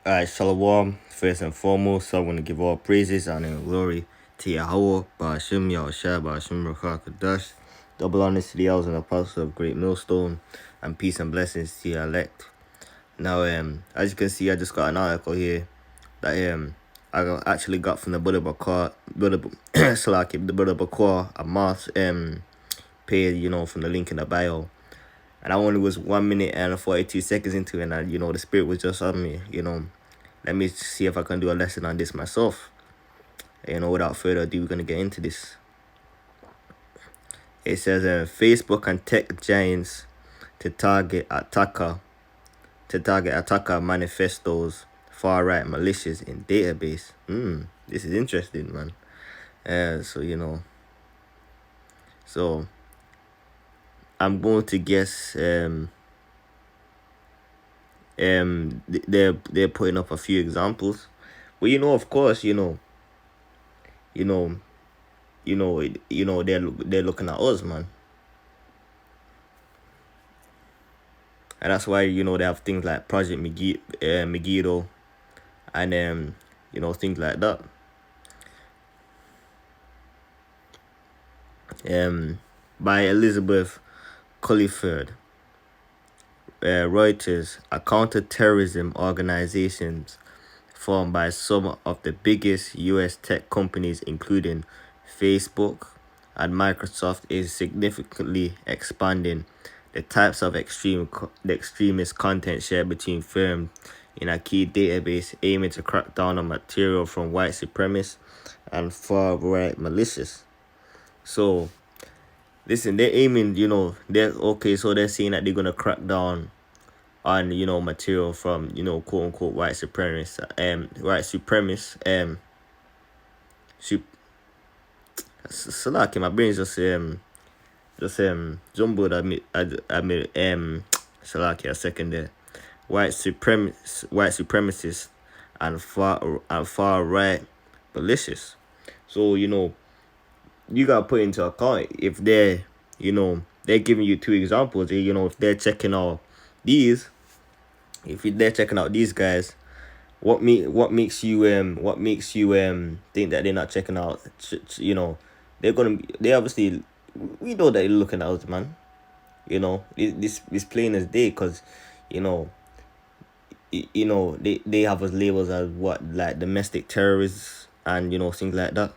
Alright, Shalom. First and foremost, I want to give all praises honor, and glory to Yahweh, Ba'ashim Yahushua, Ba'ashim Ruach Kadash. Double honors to the elders and apostles of Great Millstone, and peace and blessings to your elect. Now, as you can see, I just got an article here that actually got from the Buddha Bakar, Salaki, the Buddha Bakar, a mass page, from the link in the bio. And I only was 1 minute and 42 seconds into it, and the spirit was just on me, Let me see if I can do a lesson on this myself. Without further ado, we're gonna get into this. It says Facebook and tech giants to target attacker manifestos, far right militias in database. This is interesting, man. So I'm going to guess they're putting up a few examples. Well, of course, they're looking at us, man. And that's why they have things like Project Megiddo and things like that. By Elizabeth Culliford. Reuters, a counter-terrorism organizations formed by some of the biggest U.S. tech companies, including Facebook and Microsoft, is significantly expanding the types of extremist content shared between firms in a key database, aiming to crack down on material from white supremacists and far-right militias. So, listen, they're aiming, so they're saying that they're gonna crack down on material from quote unquote white supremacists, Salaki, my brain's just jumbled. I Salaki, a second there. White supremacists and far right militias. So you gotta put into account if they're giving you two examples. If they're checking out these, guys, what makes you think that they're not checking out? They obviously, we know that they're looking at us, man. This plain as day, because they have us labels as what, like domestic terrorists and things like that.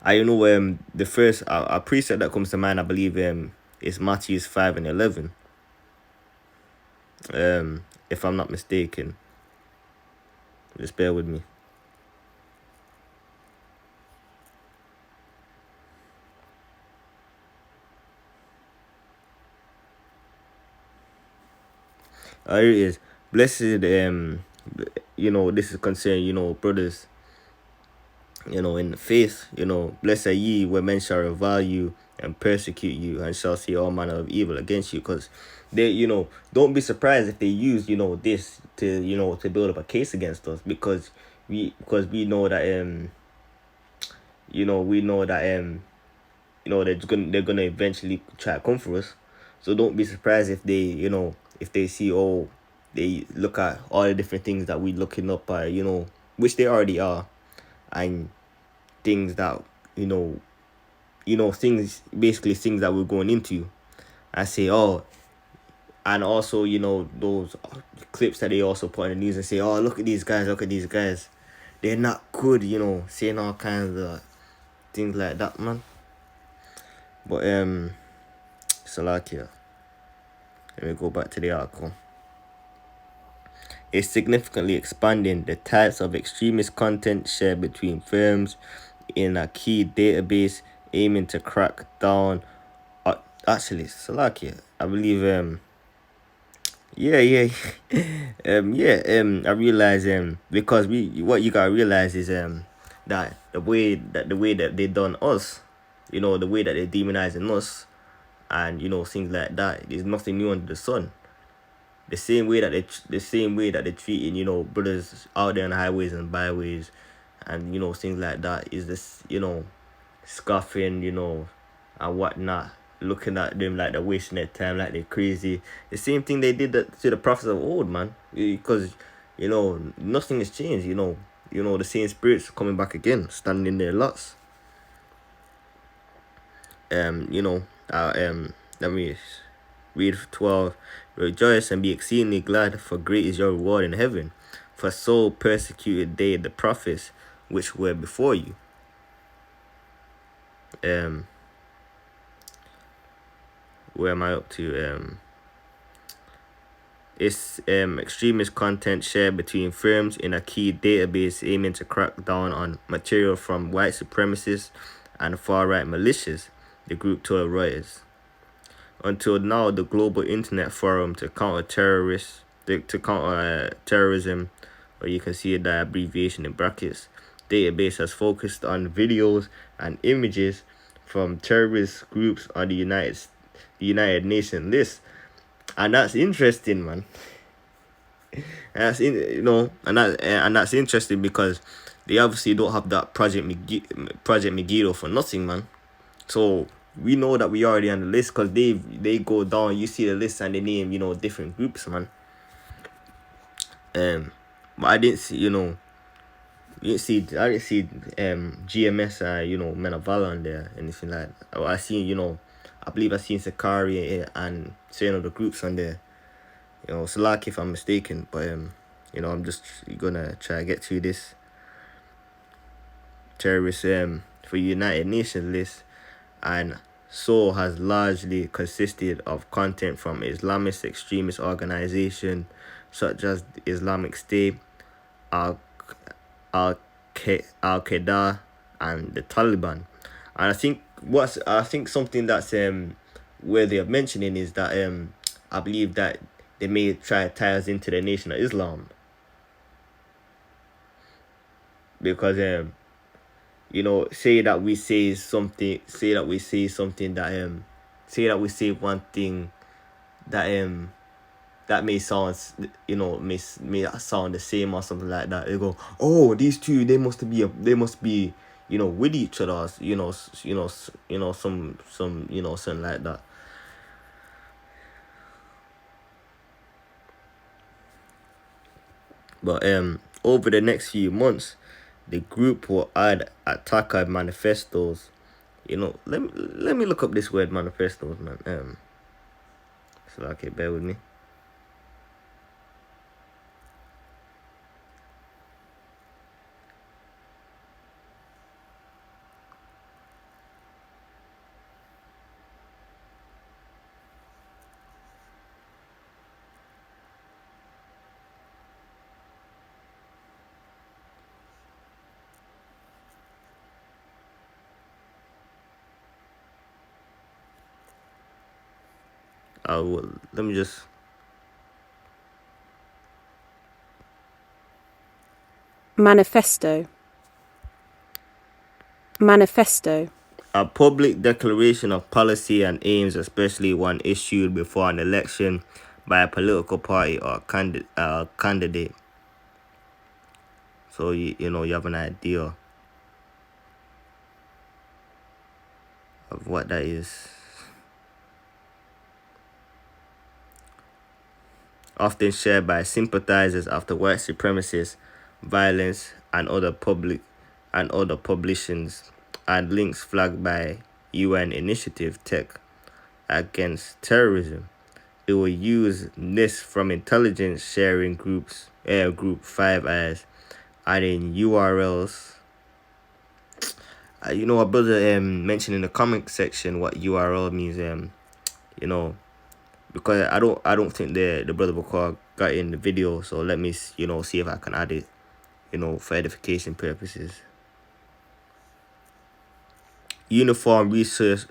The first a precept that comes to mind, I believe is Matthew 5 and 11. If I'm not mistaken. Just bear with me. Here it is. Blessed, this is concerning, brothers, in the faith, blessed are ye when men shall revile you and persecute you and shall say all manner of evil against you. Because they, don't be surprised if they use, this to build up a case against us, because we know that they're gonna eventually try to come for us. So don't be surprised if they see, they look at all the different things that we looking up by, which they already are, and things that things that we're going into. I say, and also those clips that they also put in the news and say, look at these guys, they're not good, saying all kinds of things like that, man. But Salakia, let me go back to the article. It's significantly expanding the types of extremist content shared between firms in a key database, aiming to crack down. Actually, Salakia, I believe I realize because what you gotta realize is that the way that they done us, the way that they're demonizing us, and things like that, there's nothing new under the sun. The same way that they're treating brothers out there on the highways and byways, and things like that, is this scoffing and whatnot, looking at them like they're wasting their time, like they're crazy. The same thing they did to the prophets of old, man. Because nothing has changed. The same spirits coming back again, standing in their lots. Let me read 12. Rejoice and be exceedingly glad, for great is your reward in heaven. For so persecuted they the prophets which were before you. Where am I up to? It's extremist content shared between firms in a key database aiming to crack down on material from white supremacists and far-right militias, the group told Reuters. Until now, the Global Internet Forum to counter terrorism, or you can see the abbreviation in brackets, database has focused on videos and images from terrorist groups on the United Nations list. And that's interesting, man. And that's interesting because they obviously don't have that Project Megiddo for nothing, man. So we know that we already on the list because they go down. You see the list and they name different groups, man. But I didn't see GMS Men of Valor on there, anything like that. I seen I believe I seen Sakari and certain other groups on there. Salak if I'm mistaken, but I'm just gonna try to get to this terrorist for United Nations list, and so has largely consisted of content from Islamist extremist organizations such as Islamic State, Al-Qaeda, and the Taliban. And I think something that's worthy of mentioning is that I believe that they may try to tie us into the Nation of Islam, because say that we say one thing that may sound may sound the same or something like that. They go, oh, these two they must be with each other, some something like that. But over the next few months, the group will add attacker manifestos. Let me look up this word manifestos, man. So okay, bear with me. Let me just. Manifesto. A public declaration of policy and aims, especially one issued before an election by a political party or candidate. So you have an idea of what that is. Often shared by sympathizers after white supremacist violence and other publications, and links flagged by UN initiative Tech Against Terrorism. It will use this from intelligence sharing group 5 as adding URLs. A brother mentioned in the comment section what URL means. Because I don't think the brother Bakar got in the video, so let me see if I can add it, for edification purposes. Uniform resource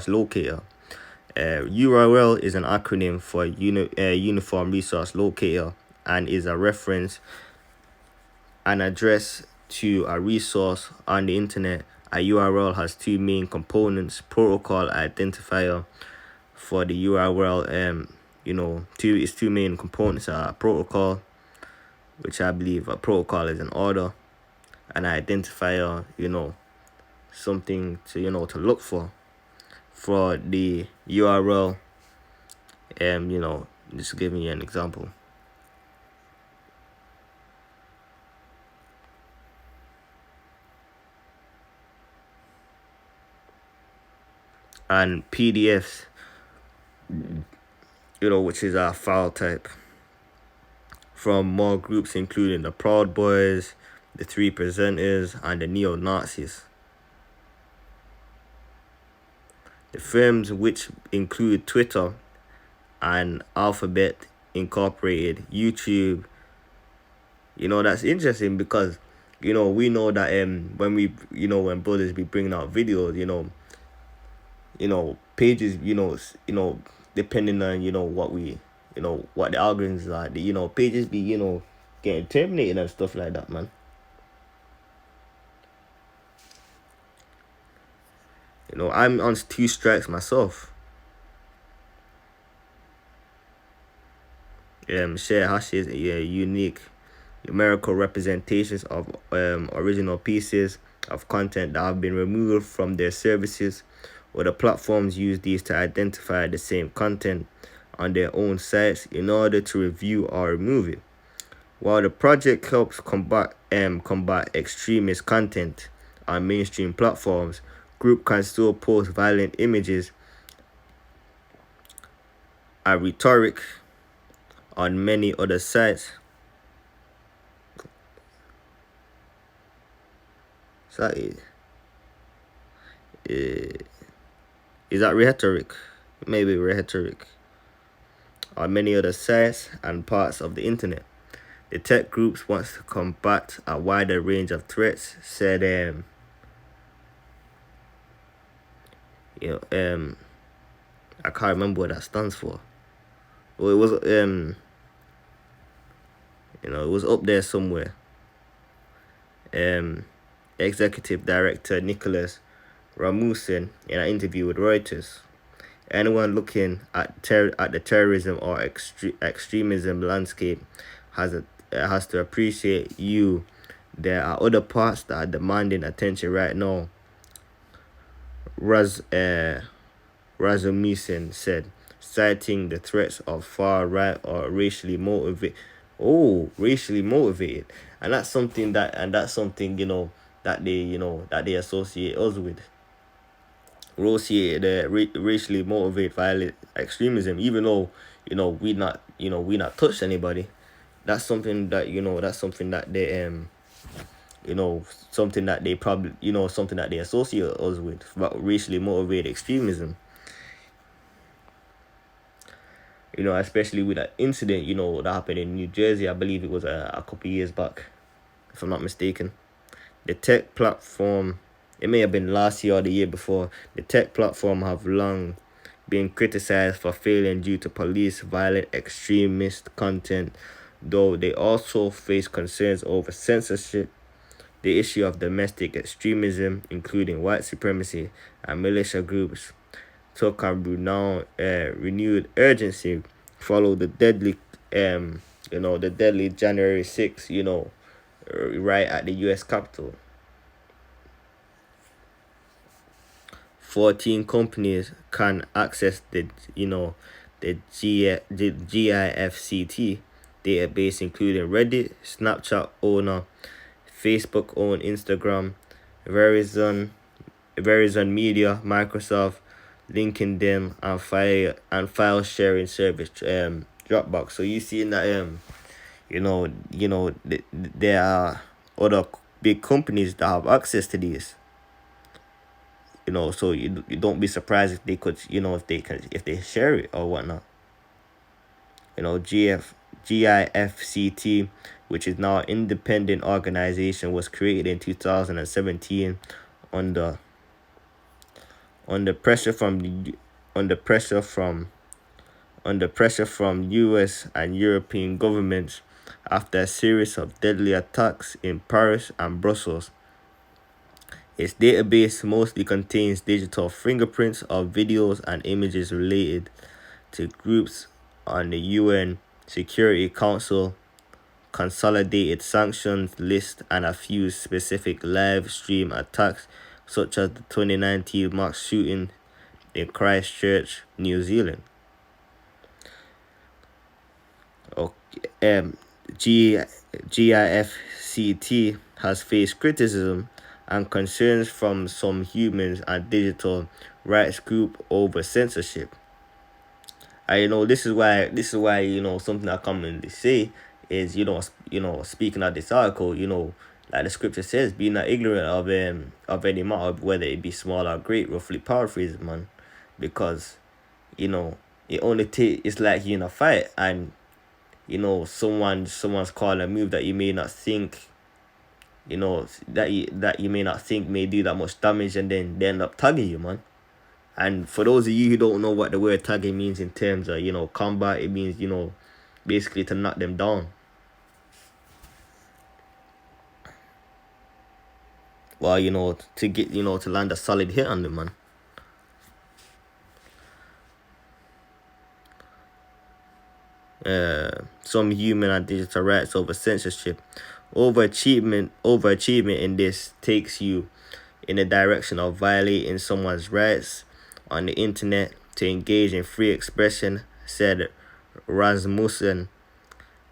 locator. URL is an acronym for Uniform Resource Locator and is a reference, an address to a resource on the internet. A URL has two main components: protocol identifier for the URL. Two main components are protocol, which I believe a protocol is an order, an identifier, something to to look for. for the URL. Just giving you an example. And PDFs, which is our file type, from more groups including the Proud Boys, the Three Presenters, and the Neo-Nazis. The firms, which include Twitter and Alphabet Incorporated, YouTube. That's interesting because we know that when we when brothers be bringing out videos, pages, depending on what we what the algorithms are, pages be getting terminated and stuff like that, man. I'm on 2 strikes myself. Share hashes, unique numerical representations of original pieces of content that have been removed from their services, or the platforms use these to identify the same content on their own sites in order to review or remove it. While the project helps combat extremist content on mainstream platforms, group can still post violent images and rhetoric on many other sites. So, is that rhetoric? Maybe rhetoric. On many other sites and parts of the internet. The tech groups wants to combat a wider range of threats, said I can't remember what that stands for. Well, it was it was up there somewhere. Executive Director Nicholas Ramusin in an interview with Reuters. Anyone looking at the terrorism or extremism landscape has to appreciate there are other parts that are demanding attention right now. Razumisin said, citing the threats of far right or racially motivated. And that's something that they associate us with. Racially motivated violent extremism, even though we not touched anybody. That's something that they something that they probably something that they associate us with, about racially motivated extremism. Especially with that incident that happened in New Jersey. I believe it was a couple years back, if I'm not mistaken. The tech platform, it may have been last year or the year before, the tech platform have long been criticized for failing due to police violent extremist content, though they also face concerns over censorship, the issue of domestic extremism, including white supremacy and militia groups, took a renewed urgency follow the deadly January 6th, right at the U.S. Capitol. 14 companies can access the GIFCT database, including Reddit, Snapchat owner, Facebook owned Instagram, Verizon Media, Microsoft, LinkedIn, and file sharing service Dropbox. So you see that there are other big companies that have access to these. So you don't be surprised if they could, if they share it or whatnot. GIFCT, which is now an independent organization, was created in 2017 under pressure from US and European governments after a series of deadly attacks in Paris and Brussels. Its database mostly contains digital fingerprints of videos and images related to groups on the UN Security Council consolidated sanctions list and a few specific live stream attacks, such as the 2019 mass shooting in Christchurch, New Zealand. Okay, GIFCT has faced criticism and concerns from some humans and digital rights group over censorship. This is why something I commonly say is speaking of this article, like the scripture says, be not ignorant of any matter, whether it be small or great, roughly paraphrasing, man, because you know it only it's like you in a fight, and someone's calling a move that you may not think, that you may not think may do that much damage, and then they end up tagging you, man. And for those of you who don't know what the word tagging means in terms of combat, it means basically to knock them down. Well, to get to land a solid hit on them, man. Some human and digital rights over censorship. Overachievement in this takes you in the direction of violating someone's rights on the internet to engage in free expression, said Rasmussen.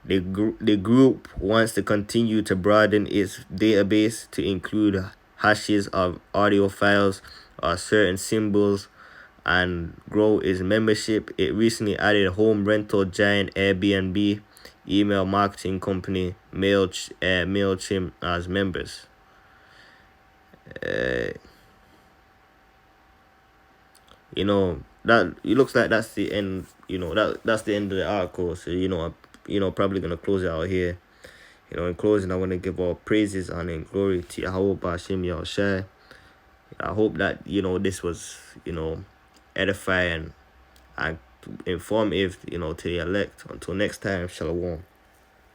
The group wants to continue to broaden its database to include hashes of audio files or certain symbols and grow its membership. It recently added home rental giant Airbnb, email marketing company MailChimp as members. That it looks like that's the end. That's the end of the article. So probably gonna close it out here. In closing, I want to give all praises, honor, and glory to Yahweh Bashim Yahushai. I hope that this was edifying and informative to the elect. Until next time, shalom.